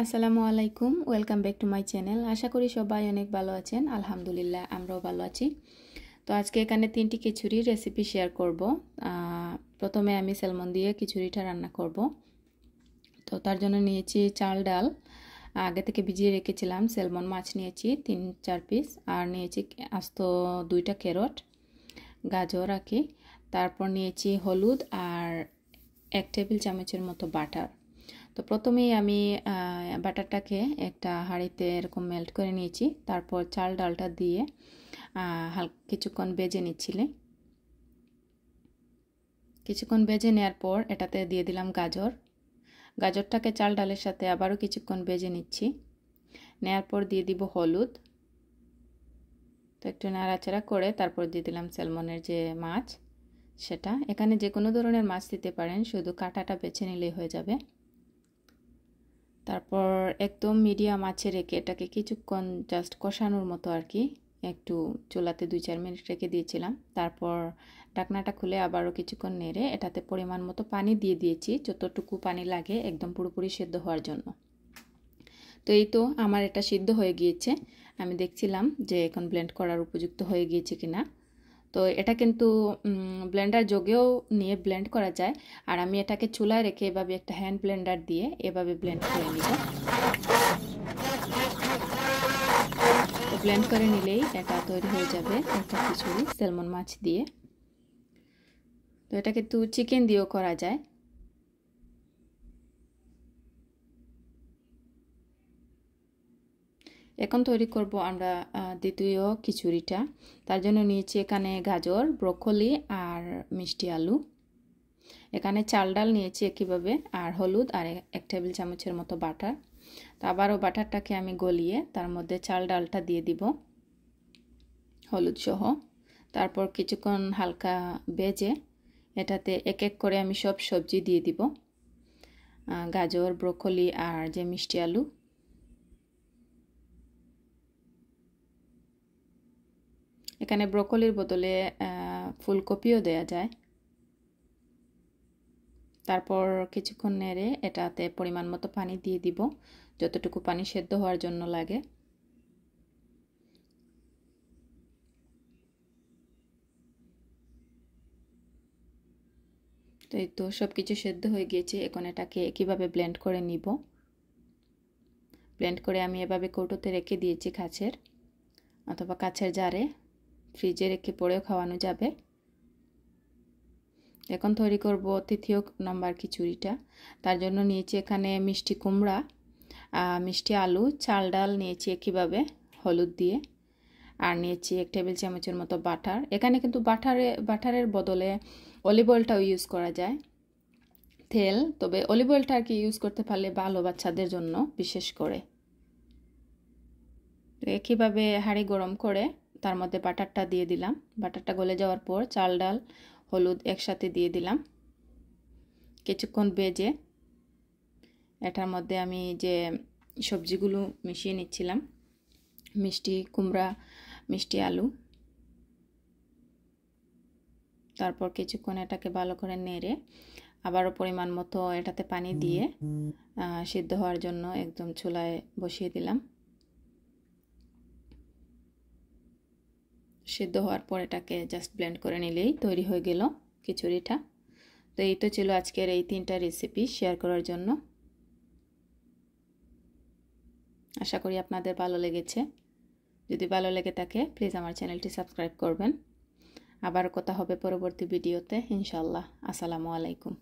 আসসালামু আলাইকুম, welcome back to my channel. আশা করি সবাই অনেক ভালো আছেন। আলহামদুলিল্লাহ আমরাও ভালো আছি। তো আজকে এখানে 3টি খিচুড়ির রেসিপি শেয়ার করব। প্রথমে আমি স্যালমন দিয়ে খিচুড়িটা রান্না করব। তো তার জন্য নিয়েছি চাল ডাল, আগে থেকে ভিজিয়ে রেখেছিলাম। স্যালমন মাছ নিয়েছি 3-4 পিস, আর নিয়েছি আস্ত 2টা ক্যারট, গাজর আঁকি। তারপর নিয়েছি হলুদ আর 1 টেবিল চামচের মতো বাটার। তো প্রথমেই আমি বাটারটাকে একটা হাঁড়িতে এরকম মেল্ট করে নিয়েছি। তারপর চাল ডালটা দিয়ে কিছুক্ষণ ভেজে নিচ্ছিলে। কিছুক্ষণ ভেজে নেওয়ার পর এটাতে দিয়ে দিলাম গাজরটাকে চাল ডালের সাথে আবারও কিছুক্ষণ ভেজে নিচ্ছি। নেওয়ার পর দিয়ে দিব হলুদ। তো একটু নাড়াচাড়া করে তারপর দিয়ে দিলাম স্যালমনের যে মাছ, সেটা। এখানে যে কোনো ধরনের মাছ দিতে পারেন, শুধু কাঁটাটা বেছে নিলেই হয়ে যাবে। তারপর একদম মিডিয়াম আঁচে রেখে এটাকে কিছুক্ষণ জাস্ট কষানোর মতো আর কি, একটু চুলাতে 2-4 মিনিট রেখে দিয়েছিলাম। তারপর ঢাকনাটা খুলে আবারও কিছুক্ষণ নেড়ে এটাতে পরিমাণ মতো পানি দিয়ে দিয়েছি, যতটুকু পানি লাগে একদম পুরোপুরি সিদ্ধ হওয়ার জন্য। তো এই তো আমার এটা সিদ্ধ হয়ে গিয়েছে। আমি দেখছিলাম যে এখন ব্লেন্ড করার উপযুক্ত হয়ে গিয়েছে কিনা। তো এটা কিন্তু ব্লেন্ডার যোগেও নিয়ে ব্লেন্ড করা যায়, আর আমি এটাকে চুলায় রেখে এভাবে একটা হ্যান্ড ব্লেন্ডার দিয়ে এভাবে ব্লেন্ড করে নিব। তো ব্লেন্ড করে নিলেই এটা তৈরি হয়ে যাবে একটা খিচুড়ি স্যালমন মাছ দিয়ে। তো এটা কিন্তু চিকেন দিয়েও করা যায়। এখন তৈরি করব আমরা দ্বিতীয় খিচুড়িটা। তার জন্য নিয়েছি এখানে গাজর, ব্রোকলি আর মিষ্টি আলু। এখানে চাল ডাল নিয়েছি একইভাবে, আর হলুদ আর 1 টেবিল চামচের মতো বাটার। তো আবারও বাটারটাকে আমি গলিয়ে তার মধ্যে চাল ডালটা দিয়ে দিব হলুদ সহ। তারপর কিছুক্ষণ হালকা ভেজে এটাতে এক এক করে আমি সব সবজি দিয়ে দিব, গাজর, ব্রোকলি আর যে মিষ্টি আলু। এখানে ব্রোকলির বদলে ফুলকপিও দেয়া যায়। তারপর কিছুক্ষণ নেড়ে এটাতে পরিমাণ মতো পানি দিয়ে দিব, যতটুকু পানি সেদ্ধ হওয়ার জন্য লাগে। তো এই তো সব কিছু সেদ্ধ হয়ে গিয়েছে। এখন এটাকে কীভাবে ব্লেন্ড করে নিব। ব্লেন্ড করে আমি এভাবে কৌটোতে রেখে দিয়েছি কাচের, অথবা কাচের জারে, ফ্রিজে রেখে পরেও খাওয়ানো যাবে। এখন তৈরি করব তৃতীয় নম্বর খিচুড়িটা। তার জন্য নিয়েছি এখানে মিষ্টি কুমড়া, মিষ্টি আলু, চাল ডাল নিয়েছি একইভাবে হলুদ দিয়ে, আর নিয়েছি 1 টেবিল চামচের মতো বাটার। এখানে কিন্তু বাটারের বদলে অলিভ অয়েলটাও ইউজ করা যায়, তেল। তবে অলিভ অয়েলটা আর কি ইউজ করতে পারলে ভালো, বাচ্চাদের জন্য বিশেষ করে। একইভাবে হাঁড়ি গরম করে তার মধ্যে বাটারটা দিয়ে দিলাম। বাটারটা গলে যাওয়ার পর চাল ডাল হলুদ একসাথে দিয়ে দিলাম। কিছুক্ষণ ভেজে এটার মধ্যে আমি যে সবজিগুলো মিশিয়ে নিচ্ছিলাম, মিষ্টি কুমড়া, মিষ্টি আলু। তারপর কিছুক্ষণ এটাকে ভালো করে নেড়ে আবারও পরিমাণ মতো এটাতে পানি দিয়ে সিদ্ধ হওয়ার জন্য একদম চুলায় বসিয়ে দিলাম। সিদ্ধ হওয়ার পর এটাকে জাস্ট ব্লেন্ড করে নিলেই তৈরি হয়ে গেল খিচুড়িটা। তো এই তো ছিল আজকের এই 3টা রেসিপি শেয়ার করার জন্য। আশা করি আপনাদের ভালো লেগেছে। যদি ভালো লেগে থাকে প্লিজ আমার চ্যানেলটি সাবস্ক্রাইব করবেন। আবার কথা হবে পরবর্তী ভিডিওতে ইনশাআল্লাহ। আসসালামু আলাইকুম।